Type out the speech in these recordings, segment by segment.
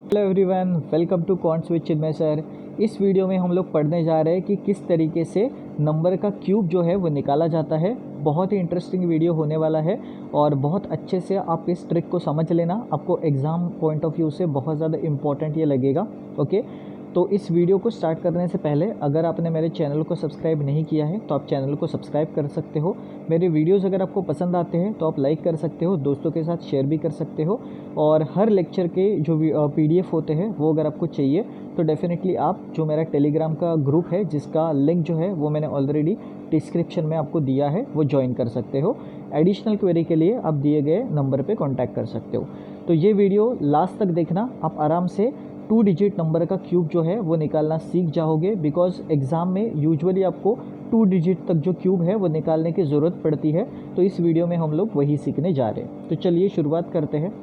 Hello everyone, welcome to counts with Chinmay sir. इस video में हम लोग पढ़ने जा रहे हैं कि किस तरीके से नंबर का क्यूब जो है वो निकाला जाता है। बहुत ही इंटरेस्टिंग वीडियो होने वाला है और बहुत अच्छे से आप इस ट्रिक को समझ लेना। आपको एग्ज़ाम पॉइंट ऑफ व्यू से बहुत ज़्यादा इम्पॉर्टेंट ये लगेगा। ओके, तो इस वीडियो को स्टार्ट करने से पहले अगर आपने मेरे चैनल को सब्सक्राइब नहीं किया है तो आप चैनल को सब्सक्राइब कर सकते हो। मेरे वीडियोस अगर आपको पसंद आते हैं तो आप लाइक कर सकते हो, दोस्तों के साथ शेयर भी कर सकते हो। और हर लेक्चर के जो PDF होते हैं वो अगर आपको चाहिए तो डेफिनेटली आप जो मेरा टेलीग्राम का ग्रुप है जिसका लिंक जो है वो मैंने ऑलरेडी डिस्क्रिप्शन में आपको दिया है, वो ज्वाइन कर सकते हो। एडिशनल क्वेरी के लिए आप दिए गए नंबर पे कांटेक्ट कर सकते हो। तो ये वीडियो लास्ट तक देखना, आप आराम से 2 डिजिट नंबर का क्यूब जो है वो निकालना सीख जाओगे। बिकॉज एग्ज़ाम में यूजुअली आपको 2 डिजिट तक जो क्यूब है वो निकालने की ज़रूरत पड़ती है। तो इस वीडियो में हम लोग वही सीखने जा रहे हैं। तो चलिए शुरुआत करते हैं।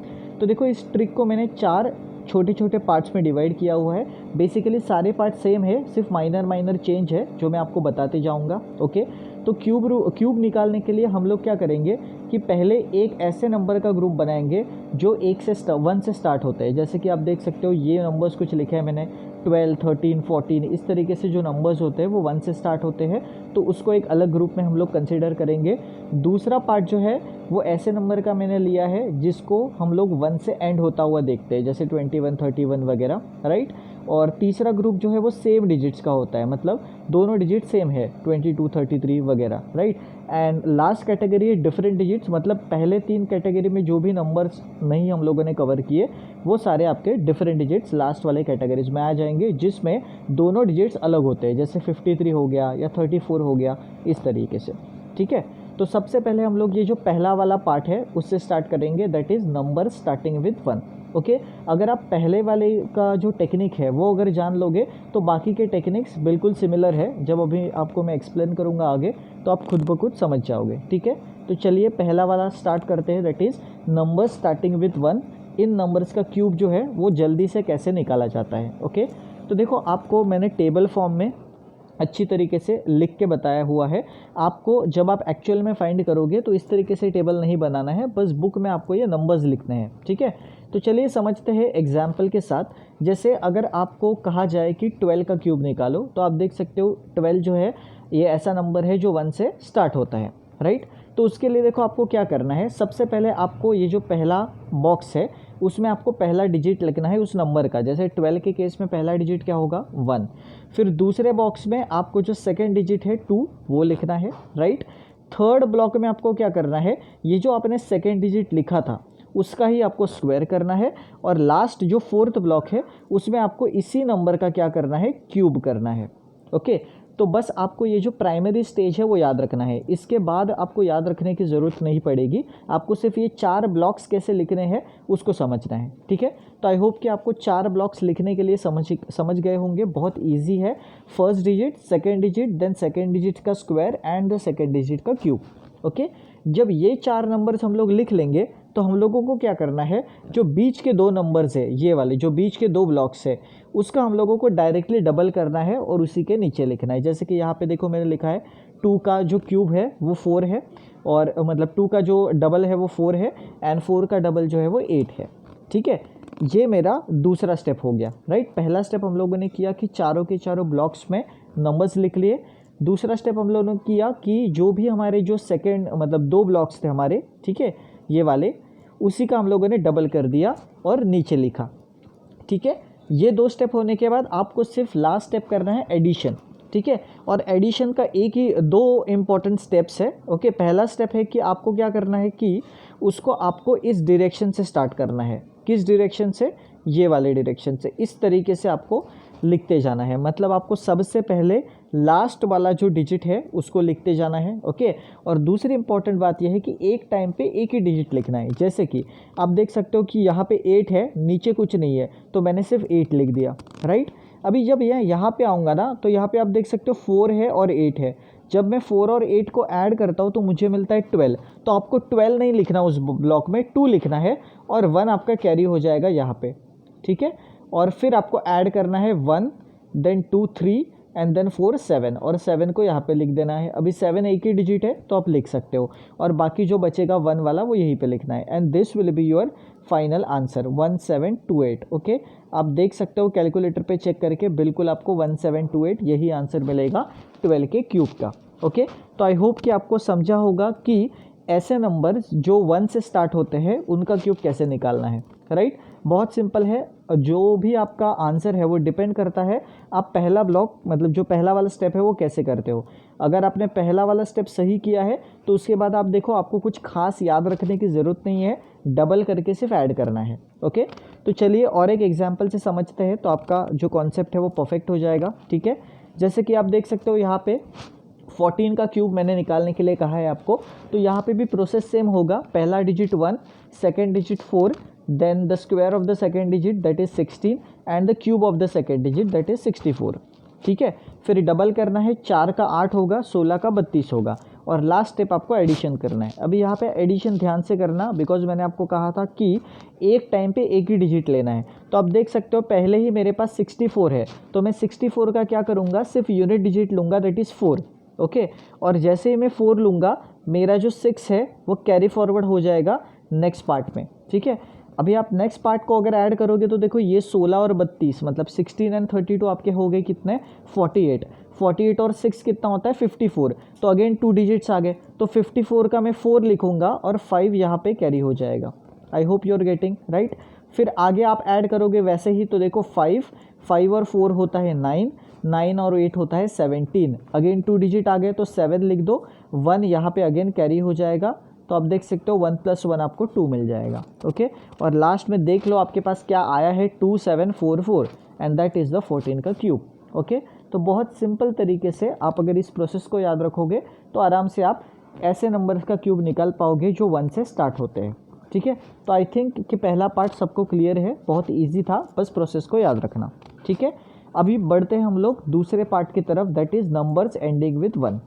तो देखो, इस ट्रिक को मैंने 4 छोटे छोटे पार्ट्स में डिवाइड किया हुआ है। बेसिकली सारे पार्ट सेम है, सिर्फ माइनर चेंज है जो मैं आपको बताते जाऊंगा। ओके, तो क्यूब निकालने के लिए हम लोग क्या करेंगे कि पहले एक ऐसे नंबर का ग्रुप बनाएंगे जो 1 से स्टार्ट होता है। जैसे कि आप देख सकते हो ये नंबर्स कुछ लिखे हैं मैंने, 12, 13, 14, इस तरीके से जो नंबर्स होते हैं वो 1 से स्टार्ट होते हैं। तो उसको एक अलग ग्रुप में हम लोग कंसिडर करेंगे। दूसरा पार्ट जो है वो ऐसे नंबर का मैंने लिया है जिसको हम लोग 1 से एंड होता हुआ देखते हैं, जैसे 21, 31 वगैरह, राइट। और तीसरा ग्रुप जो है वो सेम डिजिट्स का होता है, मतलब दोनों डिजिट सेम है, 22, 33 वगैरह, राइट। एंड लास्ट कैटेगरी है डिफरेंट डिजिट्स, मतलब पहले 3 कैटेगरी में जो भी नंबर्स नहीं हम लोगों ने कवर किए वो सारे आपके डिफरेंट डिजिट्स लास्ट वाले कैटेगरीज में आ जाएंगे, जिसमें दोनों डिजिट्स अलग होते हैं, जैसे 53 हो गया या 34 हो गया, इस तरीके से। ठीक है, तो सबसे पहले हम लोग ये जो पहला वाला पार्ट है उससे स्टार्ट करेंगे, that is number starting with 1। Okay, अगर आप पहले वाले का जो टेक्निक है वो अगर जान लोगे तो बाकी के टेक्निक्स बिल्कुल सिमिलर है। जब अभी आपको मैं एक्सप्लेन करूँगा आगे तो आप खुद ब खुद समझ जाओगे। ठीक है, तो चलिए पहला वाला स्टार्ट करते हैं, that is number starting with 1। In numbers का क्यूब जो है वो जल्दी से कैसे निकाला जाता है। ओके, तो देखो, आपको मैंने टेबल फॉर्म में अच्छी तरीके से लिख के बताया हुआ है। आपको जब आप एक्चुअल में फाइंड करोगे तो इस तरीके से टेबल नहीं बनाना है, बस बुक में आपको ये नंबर्स लिखने हैं। ठीक है, तो चलिए समझते हैं एग्जाम्पल के साथ। जैसे अगर आपको कहा जाए कि 12 का क्यूब निकालो, तो आप देख सकते हो 12 जो है ये ऐसा नंबर है जो 1 से स्टार्ट होता है, राइट। तो उसके लिए देखो आपको क्या करना है, सबसे पहले आपको ये जो पहला बॉक्स है उसमें आपको पहला डिजिट लिखना है उस नंबर का। जैसे 12 के केस में पहला डिजिट क्या होगा, 1। फिर दूसरे बॉक्स में आपको जो सेकंड डिजिट है 2 वो लिखना है, राइट। थर्ड ब्लॉक में आपको क्या करना है, ये जो आपने सेकंड डिजिट लिखा था उसका ही आपको स्क्वायर करना है। और लास्ट जो फोर्थ ब्लॉक है उसमें आपको इसी नंबर का क्या करना है, क्यूब करना है। ओके, तो बस आपको ये जो प्राइमरी स्टेज है वो याद रखना है। इसके बाद आपको याद रखने की ज़रूरत नहीं पड़ेगी, आपको सिर्फ ये 4 ब्लॉक्स कैसे लिखने हैं उसको समझना है। ठीक है, तो आई होप कि आपको 4 ब्लॉक्स लिखने के लिए समझ गए होंगे। बहुत इजी है, first digit, second digit, then second digit का square and the second digit का क्यूब। ओके, जब ये 4 नंबर्स हम लोग लिख लेंगे तो हम लोगों को क्या करना है, जो बीच के 2 नंबर्स है, ये वाले जो बीच के 2 ब्लॉक्स है, उसका हम लोगों को डायरेक्टली डबल करना है और उसी के नीचे लिखना है। जैसे कि यहाँ पे देखो मैंने लिखा है 2 का जो क्यूब है वो 4 है, और मतलब 2 का जो डबल है वो 4 है, एंड 4 का डबल जो है वो 8 है। ठीक है, ये मेरा दूसरा स्टेप हो गया, राइट। पहला स्टेप हम लोगों ने किया कि चारों के चारों ब्लॉक्स में नंबर्स लिख लिए। दूसरा स्टेप हम लोगों ने किया कि जो भी हमारे जो सेकेंड मतलब 2 ब्लॉक्स थे हमारे, ठीक है, ये वाले, उसी का हम लोगों ने डबल कर दिया और नीचे लिखा। ठीक है, ये 2 स्टेप होने के बाद आपको सिर्फ लास्ट स्टेप करना है एडिशन। ठीक है, और एडिशन का एक ही 2 इम्पॉर्टेंट स्टेप्स है। ओके, पहला स्टेप है कि आपको क्या करना है कि उसको आपको इस डायरेक्शन से स्टार्ट करना है। किस डायरेक्शन से, ये वाले डायरेक्शन से। इस तरीके से आपको लिखते जाना है, मतलब आपको सबसे पहले लास्ट वाला जो डिजिट है उसको लिखते जाना है। ओके, और दूसरी इंपॉर्टेंट बात यह है कि एक टाइम पे एक ही डिजिट लिखना है। जैसे कि आप देख सकते हो कि यहाँ पे 8 है, नीचे कुछ नहीं है, तो मैंने सिर्फ 8 लिख दिया, राइट। अभी जब यहाँ पे आऊँगा ना तो यहाँ पे आप देख सकते हो 4 है और 8 है। जब मैं 4 और 8 को ऐड करता हूँ तो मुझे मिलता है 12। तो आपको 12 नहीं लिखना उस ब्लॉक में, 2 लिखना है, और 1 आपका कैरी हो जाएगा यहाँ पे। ठीक है, और फिर आपको ऐड करना है 1, देन 2, 3, एंड देन 4 7 और 7 को यहाँ पे लिख देना है। अभी 7 एक ही डिजिट है तो आप लिख सकते हो और बाकी जो बचेगा 1 वाला वो यहीं पे लिखना है and this will be your final answer 1728। Okay, आप देख सकते हो कैलकुलेटर पे चेक करके, बिल्कुल आपको 1728 यही आंसर मिलेगा 12 के क्यूब का। ओके, तो आई होप कि आपको समझा होगा कि ऐसे नंबर्स जो 1 से स्टार्ट होते हैं उनका क्यूब कैसे निकालना है, राइट। बहुत सिंपल है, जो भी आपका आंसर है वो डिपेंड करता है आप पहला ब्लॉक मतलब जो पहला वाला स्टेप है वो कैसे करते हो। अगर आपने पहला वाला स्टेप सही किया है तो उसके बाद आप देखो आपको कुछ खास याद रखने की ज़रूरत नहीं है, डबल करके सिर्फ ऐड करना है। ओके, तो चलिए और एक एग्जाम्पल से समझते हैं तो आपका जो कॉन्सेप्ट है वो परफेक्ट हो जाएगा। ठीक है, जैसे कि आप देख सकते हो यहाँ पे 14 का क्यूब मैंने निकालने के लिए कहा है आपको, तो यहाँ पे भी प्रोसेस सेम होगा। पहला digit 1, second digit 4, then the square of the second digit that is 16 and the cube of the second digit that is 64। ठीक है, फिर डबल करना है, 4 का 8 होगा, 16 का 32 होगा और लास्ट स्टेप आपको एडिशन करना है। अभी यहाँ पे एडिशन ध्यान से करना, बिकॉज मैंने आपको कहा था कि एक टाइम पे एक ही डिजिट लेना है। तो आप देख सकते हो पहले ही मेरे पास 64 है, तो मैं 64 का क्या करूँगा, सिर्फ यूनिट डिजिट लूँगा दैट इज़ 4। ओके, और जैसे ही मैं 4 लूँगा मेरा जो 6 है वो कैरी फॉरवर्ड हो जाएगा नेक्स्ट पार्ट में। ठीक है, अभी आप नेक्स्ट पार्ट को अगर ऐड करोगे तो देखो ये 16 और 32 मतलब 16 एंड 32 आपके हो गए कितने, 48। 48 और 6 कितना होता है 54, तो अगेन 2 डिजिट्स आ गए, तो 54 का मैं 4 लिखूंगा और 5 यहाँ पे कैरी हो जाएगा। I hope you are getting right. फिर आगे आप ऐड करोगे वैसे ही, तो देखो 5 और 4 होता है 9, 9 और 8 होता है 17, अगेन 2 डिजिट आ गए तो 7 लिख दो, 1 यहाँ पे अगेन कैरी हो जाएगा। तो आप देख सकते हो 1 + 1 आपको 2 मिल जाएगा। ओके, और लास्ट में देख लो आपके पास क्या आया है 2744 एंड दैट इज़ द 14 का क्यूब। ओके, तो बहुत सिंपल तरीके से आप अगर इस प्रोसेस को याद रखोगे तो आराम से आप ऐसे नंबर्स का क्यूब निकाल पाओगे जो 1 से स्टार्ट होते हैं। ठीक है, तो आई थिंक कि पहला पार्ट सबको क्लियर है, बहुत ईजी था, बस प्रोसेस को याद रखना। ठीक है, अभी बढ़ते हैं हम लोग दूसरे पार्ट की तरफ, that is numbers ending with 1।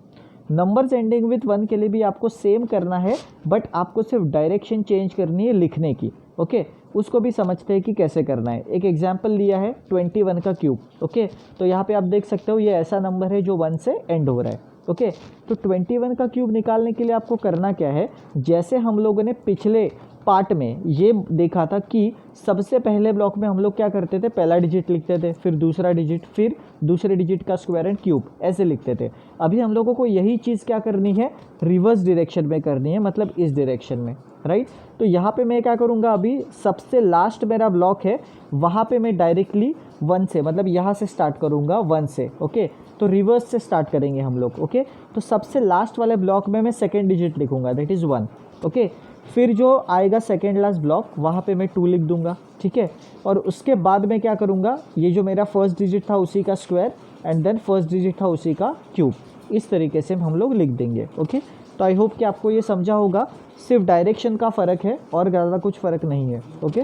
Numbers ending with 1 के लिए भी आपको सेम करना है, बट आपको सिर्फ डायरेक्शन चेंज करनी है लिखने की। ओके, उसको भी समझते हैं कि कैसे करना है। एक एग्जांपल लिया है 21 का क्यूब। ओके, तो यहाँ पे आप देख सकते हो ये ऐसा नंबर है जो 1 से एंड हो रहा है। ओके, तो 21 का क्यूब निकालने के लिए आपको करना क्या है, जैसे हम लोगों ने पिछले पार्ट में ये देखा था कि सबसे पहले ब्लॉक में हम लोग क्या करते थे, पहला डिजिट लिखते थे, फिर दूसरा डिजिट, फिर दूसरे डिजिट का स्क्वायर एंड क्यूब, ऐसे लिखते थे। अभी हम लोगों को यही चीज़ क्या करनी है, रिवर्स डायरेक्शन में करनी है, मतलब इस डायरेक्शन में, राइट। तो यहाँ पे मैं क्या करूँगा, अभी सबसे लास्ट मेरा ब्लॉक है वहाँ पे मैं डायरेक्टली 1 से, मतलब यहाँ से स्टार्ट करूँगा 1 से। ओके, तो रिवर्स से स्टार्ट करेंगे हम लोग। ओके, तो सबसे लास्ट वाले ब्लॉक में मैं सेकेंड डिजिट लिखूँगा दैट इज़ 1। ओके, फिर जो आएगा सेकेंड लास्ट ब्लॉक वहाँ पे मैं 2 लिख दूंगा। ठीक है, और उसके बाद मैं क्या करूँगा, ये जो मेरा फर्स्ट डिजिट था उसी का square and then first digit था उसी का क्यूब, इस तरीके से हम लोग लिख देंगे। ओके, तो आई होप कि आपको ये समझा होगा, सिर्फ डायरेक्शन का फ़र्क है और ज़्यादा कुछ फ़र्क नहीं है। ओके,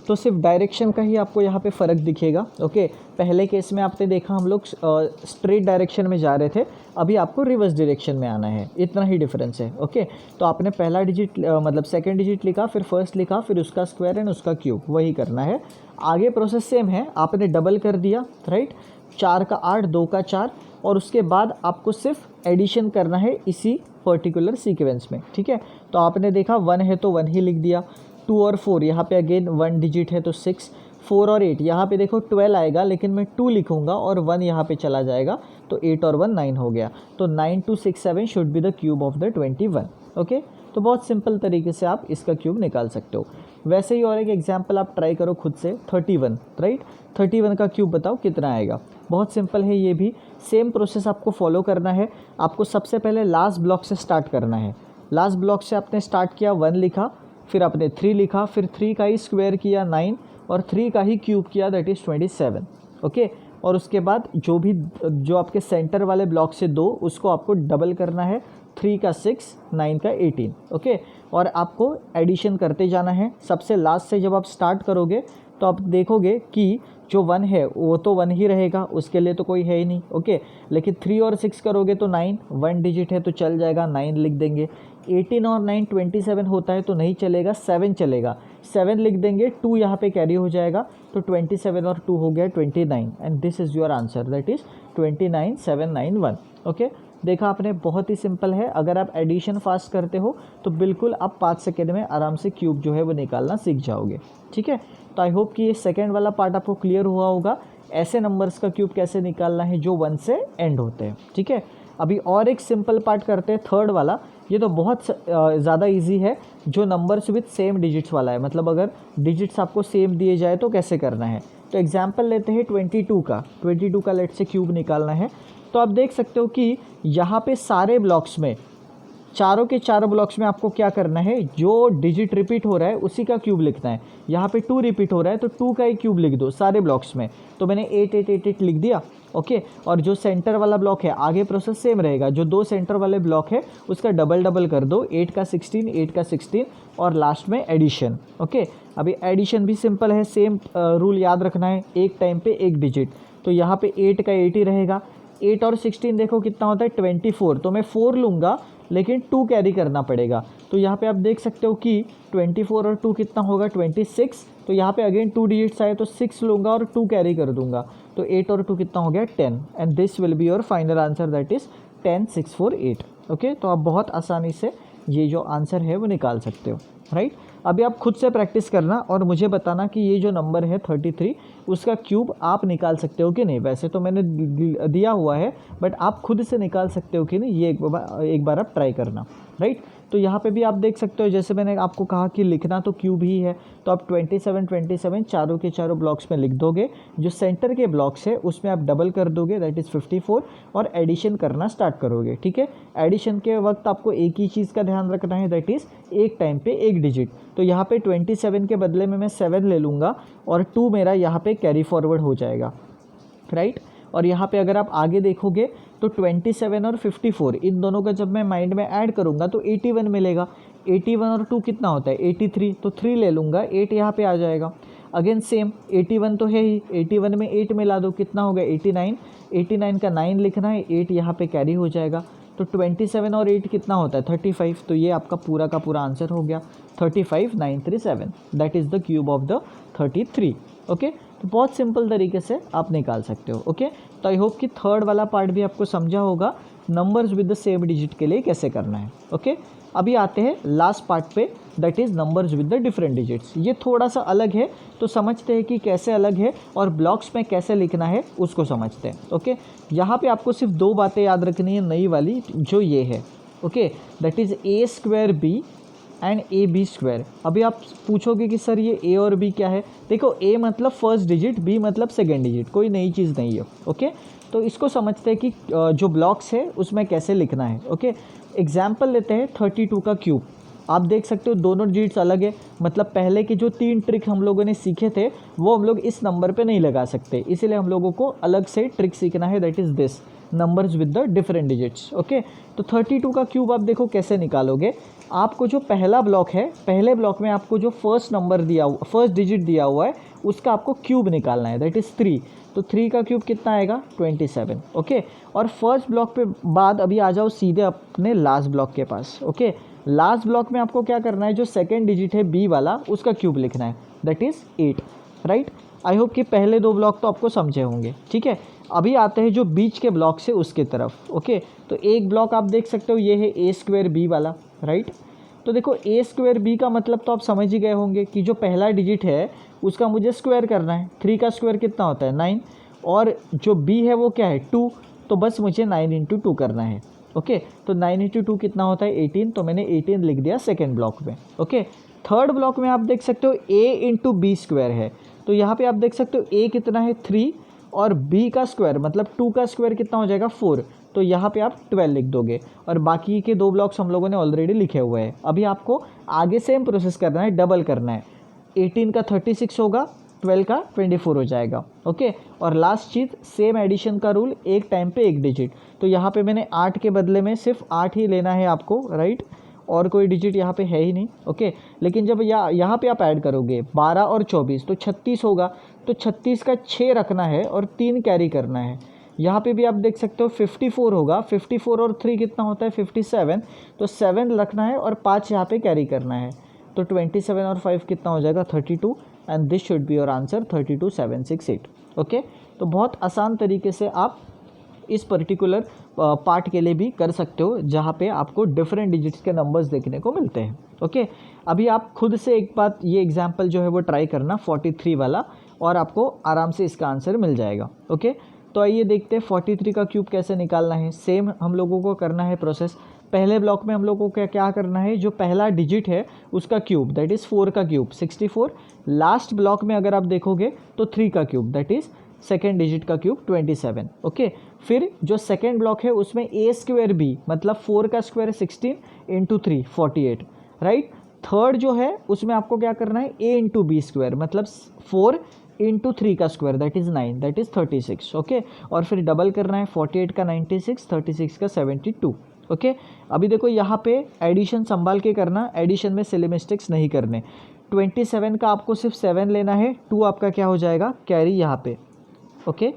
तो सिर्फ डायरेक्शन का ही आपको यहाँ पे फ़र्क दिखेगा। ओके, पहले केस में आपने देखा हम लोग स्ट्रेट डायरेक्शन में जा रहे थे, अभी आपको रिवर्स डायरेक्शन में आना है, इतना ही डिफरेंस है। ओके, तो आपने पहला डिजिट मतलब सेकंड डिजिट लिखा, फिर फर्स्ट लिखा, फिर उसका स्क्वायर एंड उसका क्यूब, वही करना है। आगे प्रोसेस सेम है, आपने डबल कर दिया, राइट, 4 का 8, 2 का 4, और उसके बाद आपको सिर्फ एडिशन करना है इसी पर्टिकुलर सीक्वेंस में। ठीक है, तो आपने देखा 1 है तो 1 ही लिख दिया, 2 और 4 यहाँ पे अगेन 1 डिजिट है तो 6, 4 और 8 यहाँ पे देखो 12 आएगा लेकिन मैं 2 लिखूंगा और 1 यहाँ पे चला जाएगा, तो 8 और 1 9 हो गया, तो 9 2 6 7 should be the cube of the 21। Okay, तो बहुत सिंपल तरीके से आप इसका क्यूब निकाल सकते हो। वैसे ही और एक एग्जाम्पल आप ट्राई करो खुद से, 31, राइट, 31 का क्यूब बताओ कितना आएगा। बहुत सिंपल है, ये भी सेम प्रोसेस आपको फॉलो करना है। आपको सबसे पहले लास्ट ब्लॉक से स्टार्ट करना है। लास्ट ब्लॉक से आपने स्टार्ट किया, 1 लिखा, फिर आपने 3 लिखा, फिर 3 का ही स्क्वायर किया 9 और 3 का ही क्यूब किया दैट इज़ 27। ओके, और उसके बाद जो आपके सेंटर वाले ब्लॉक से 2 उसको आपको डबल करना है, 3 का 6, 9 का 18। ओके, और आपको एडिशन करते जाना है। सबसे लास्ट से जब आप स्टार्ट करोगे तो आप देखोगे कि जो 1 है वो तो 1 ही रहेगा, उसके लिए तो कोई है ही नहीं। ओके, लेकिन 3 और 6 करोगे तो 9, 1 डिजिट है तो चल जाएगा, 9 लिख देंगे। 18 और 9 27 होता है तो नहीं चलेगा, 7 चलेगा, 7 लिख देंगे, 2 यहाँ पे कैरी हो जाएगा, तो 27 और 2 हो गया 29 and this is your answer, that is 29791। Okay, देखा आपने, बहुत ही सिंपल है। अगर आप एडिशन फास्ट करते हो तो बिल्कुल आप 5 सेकेंड में आराम से क्यूब जो है वो निकालना सीख जाओगे। ठीक है, तो आई होप कि ये सेकेंड वाला पार्ट आपको क्लियर हुआ होगा, ऐसे नंबर्स का क्यूब कैसे निकालना है जो 1 से एंड होते हैं। ठीक है, अभी और एक सिंपल पार्ट करते हैं, थर्ड वाला। ये तो बहुत ज़्यादा इजी है, जो नंबर्स विथ सेम डिजिट्स वाला है, मतलब अगर डिजिट्स आपको सेम दिए जाए तो कैसे करना है। तो एग्जांपल लेते हैं 22 का लेट से क्यूब निकालना है। तो आप देख सकते हो कि यहाँ पे सारे ब्लॉक्स में, चारों के चारों ब्लॉक्स में आपको क्या करना है, जो डिजिट रिपीट हो रहा है उसी का क्यूब लिखना है। यहाँ पे 2 रिपीट हो रहा है तो 2 का ही क्यूब लिख दो सारे ब्लॉक्स में। तो मैंने 8 8 8 8 लिख दिया। ओके, और जो सेंटर वाला ब्लॉक है आगे प्रोसेस सेम रहेगा, जो 2 सेंटर वाले ब्लॉक है उसका डबल डबल कर दो, 8 का 16 8 का 16 और लास्ट में एडिशन। ओके, अभी एडिशन भी सिंपल है, सेम रूल याद रखना है, एक टाइम पे एक डिजिट। तो यहाँ पे 8 का 8 ही रहेगा, 8 और 16 देखो कितना होता है 24, तो मैं 4 लूँगा लेकिन 2 कैरी करना पड़ेगा। तो यहाँ पे आप देख सकते हो कि 24 और 2 कितना होगा 26। तो यहाँ पे अगेन 2 डिजिट्स आए तो 6 लूँगा और 2 कैरी कर दूंगा, तो 8 और 2 कितना हो गया 10 and this will be your final answer, that is 10 6 4 8। Okay, तो आप बहुत आसानी से ये जो आंसर है वो निकाल सकते हो, राइट। अभी आप खुद से प्रैक्टिस करना और मुझे बताना कि ये जो नंबर है 33 उसका क्यूब आप निकाल सकते हो कि नहीं। वैसे तो मैंने दिया हुआ है बट आप खुद से निकाल सकते हो कि नहीं, ये एक बार आप ट्राई करना, राइट। तो यहाँ पे भी आप देख सकते हो, जैसे मैंने आपको कहा कि लिखना तो क्यूब ही है, तो आप 27 27 चारों के चारों ब्लॉक्स में लिख दोगे। जो सेंटर के ब्लॉक्स है उसमें आप डबल कर दोगे, दैट इज़ 54 और एडिशन करना स्टार्ट करोगे। ठीक है, एडिशन के वक्त आपको एक ही चीज़ का ध्यान रखना है, दैट इज़ एक टाइम पे एक डिजिट। तो यहाँ पे 27 के बदले में मैं 7 ले लूँगा और 2 मेरा यहाँ पे कैरी फॉरवर्ड हो जाएगा, राइट। और यहाँ पे अगर आप आगे देखोगे तो 27 और 54 इन दोनों का जब मैं माइंड में ऐड करूँगा तो 81 मिलेगा। 81 और 2 कितना होता है 83, तो 3 ले लूँगा, 8 यहाँ पे आ जाएगा। अगेन सेम 81 तो है ही, 81 में 8 मिला दो, कितना होगा 89। 89 का 9 लिखना है, 8 यहाँ पे कैरी हो जाएगा। तो 27 और 8 कितना होता है 35, तो ये आपका पूरा का पूरा आंसर हो गया 35937, that is the cube of the 33। Okay, तो बहुत सिंपल तरीके से आप निकाल सकते हो। ओके, तो आई होप कि थर्ड वाला पार्ट भी आपको समझा होगा, numbers with the same digit के लिए कैसे करना है। ओके, अभी आते हैं लास्ट पार्ट पे, that is numbers with the different digits. ये थोड़ा सा अलग है, तो समझते हैं कि कैसे अलग है और ब्लॉक्स में कैसे लिखना है उसको समझते हैं। ओके, यहाँ पे आपको सिर्फ 2 बातें याद रखनी है नई वाली, जो ये है। Okay, that is a² b and ab²। अभी आप पूछोगे कि सर ये a और b क्या है। देखो, a मतलब फर्स्ट डिजिट, b मतलब सेकेंड डिजिट, कोई नई चीज़ नहीं है। ओके, तो इसको समझते हैं कि जो ब्लॉक्स है उसमें कैसे लिखना है। ओके, एग्जाम्पल लेते हैं 32 का क्यूब। आप देख सकते हो दोनों डिजिट्स अलग है, मतलब पहले के जो 3 ट्रिक हम लोगों ने सीखे थे वो हम लोग इस नंबर पे नहीं लगा सकते, इसीलिए हम लोगों को अलग से ट्रिक सीखना है, that is this numbers with the different digits. Okay, तो 32 का क्यूब आप देखो कैसे निकालोगे। आपको जो पहला ब्लॉक है, पहले ब्लॉक में आपको जो फर्स्ट डिजिट दिया हुआ है उसका आपको क्यूब निकालना है, दैट इज़ 3। तो 3 का क्यूब कितना आएगा 27। ओके, और फर्स्ट ब्लॉक पे बाद अभी आ जाओ सीधे अपने लास्ट ब्लॉक के पास। ओके, लास्ट ब्लॉक में आपको क्या करना है, जो सेकेंड डिजिट है b वाला उसका क्यूब लिखना है, that is 8, right. I hope कि पहले 2 ब्लॉक तो आपको समझे होंगे। ठीक है, अभी आते हैं जो बीच के ब्लॉक से उसके तरफ। ओके, तो एक ब्लॉक आप देख सकते हो ये है a² b वाला, राइट। तो देखो a² b का मतलब तो आप समझ ही गए होंगे कि जो पहला डिजिट है उसका मुझे स्क्वायर करना है। 3 का स्क्वायर कितना होता है 9, और जो b है वो क्या है 2, तो बस मुझे 9 × 2 करना है। ओके, तो 9 × 2 कितना होता है 18, तो मैंने 18 लिख दिया सेकेंड ब्लॉक में। ओके, थर्ड ब्लॉक में आप देख सकते हो a × b² है, तो यहाँ पे आप देख सकते हो a कितना है 3 और b का स्क्वायर मतलब 2 का स्क्वायर कितना हो जाएगा 4, तो यहाँ पे आप 12 लिख दोगे। और बाकी के 2 ब्लॉक्स हम लोगों ने ऑलरेडी लिखे हुए हैं। अभी आपको आगे सेम प्रोसेस करना है, डबल करना है। 18 का 36 होगा, 12 का 24 हो जाएगा। ओके, और लास्ट चीज़ सेम एडिशन का रूल, एक टाइम पे एक डिजिट। तो यहाँ पे मैंने 8 के बदले में सिर्फ 8 ही लेना है आपको, राइट, और कोई डिजिट यहाँ पे है ही नहीं। ओके, लेकिन जब यहाँ पे आप ऐड करोगे 12 और 24 तो 36 होगा, तो 36 का 6 रखना है और 3 कैरी करना है। यहाँ पे भी आप देख सकते हो 54 होगा, 54 और 3 कितना होता है 57, तो 7 रखना है और 5 यहाँ पे कैरी करना है, तो 27 और 5 कितना हो जाएगा 32, and this should be your answer 32768। Okay, तो बहुत आसान तरीके से आप इस पर्टिकुलर पार्ट के लिए भी कर सकते हो जहाँ पे आपको डिफरेंट डिजिट्स के नंबर्स देखने को मिलते हैं। ओके, अभी आप खुद से एक बात ये एग्जांपल जो है वो ट्राई करना 43 वाला, और आपको आराम से इसका आंसर मिल जाएगा। ओके, तो आइए देखते हैं 43 का क्यूब कैसे निकालना है। सेम हम लोगों को करना है प्रोसेस। पहले ब्लॉक में हम लोगों को क्या करना है, जो पहला डिजिट है उसका क्यूब दैट इज़ 4 का क्यूब 64। लास्ट ब्लॉक में अगर आप देखोगे तो 3 का cube that is second digit का क्यूब 27। ओके, फिर जो सेकेंड ब्लॉक है उसमें ए स्क्वायर बी मतलब 4 का स्क्वायर 16 इंटू 3 48, राइट। थर्ड जो है उसमें आपको क्या करना है, ए इंटू बी स्क्वायर मतलब 4 इंटू 3 का square that is 9 that is 36। Okay, और फिर डबल करना है 48 का 96, 36 का 72। ओके, अभी देखो यहाँ पे एडिशन संभाल के करना, एडिशन में सिली मिस्टेक्स नहीं करने। 27 का आपको सिर्फ 7 लेना है, 2 आपका क्या हो जाएगा कैरी यहाँ पे। ओके,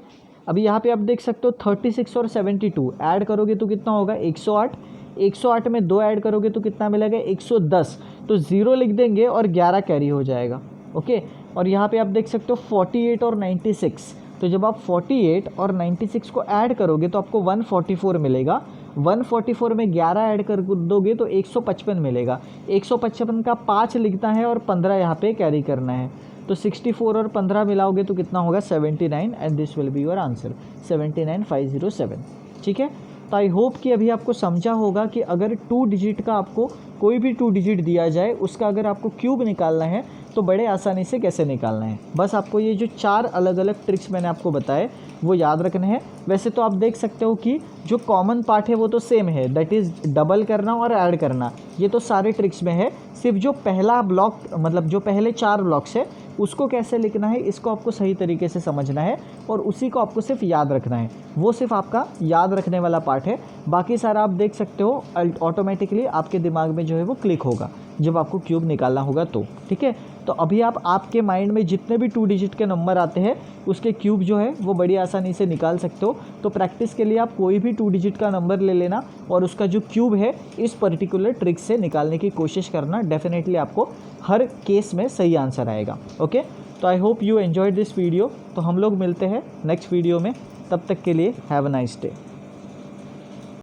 अभी यहाँ पे आप देख सकते हो 36 और 72 ऐड करोगे तो कितना होगा 108, 108 में 2 ऐड करोगे तो कितना मिलेगा 110, तो 0 लिख देंगे और 11 कैरी हो जाएगा। ओके, और यहाँ पे आप देख सकते हो 48 और 96, तो जब आप 48 और 96 को ऐड करोगे तो आपको 144 मिलेगा। 144 में 11 ऐड कर दोगे तो 155 मिलेगा। 155 का 5 लिखना है और 15 यहाँ पे कैरी करना है, तो 64 और 15 मिलाओगे तो कितना होगा 79, and this will be your answer 79507। ठीक है, तो आई होप कि अभी आपको समझा होगा कि अगर 2 डिजिट का आपको कोई भी 2 डिजिट दिया जाए उसका अगर आपको क्यूब निकालना है तो बड़े आसानी से कैसे निकालना है। बस आपको ये जो 4 अलग अलग ट्रिक्स मैंने आपको बताए वो याद रखने हैं। वैसे तो आप देख सकते हो कि जो कॉमन पार्ट है वो तो सेम है, दैट इज़ डबल करना और ऐड करना, ये तो सारे ट्रिक्स में है। सिर्फ जो पहला ब्लॉक मतलब जो पहले 4 ब्लॉक्स है उसको कैसे लिखना है इसको आपको सही तरीके से समझना है और उसी को आपको सिर्फ याद रखना है, वो सिर्फ आपका याद रखने वाला पार्ट है। बाकी सारा आप देख सकते हो ऑटोमेटिकली आपके दिमाग में जो है वो क्लिक होगा जब आपको क्यूब निकालना होगा तो। ठीक है, तो अभी आप आपके माइंड में जितने भी 2 डिजिट के नंबर आते हैं उसके क्यूब जो है वो बड़ी आसानी से निकाल सकते हो। तो प्रैक्टिस के लिए आप कोई भी 2 डिजिट का नंबर ले लेना और उसका जो क्यूब है इस पर्टिकुलर ट्रिक से निकालने की कोशिश करना, डेफिनेटली आपको हर केस में सही आंसर आएगा। ओके, तो आई hope you enjoyed this video. तो हम लोग मिलते हैं नेक्स्ट वीडियो में, तब तक के लिए हैव अ नाइस डे।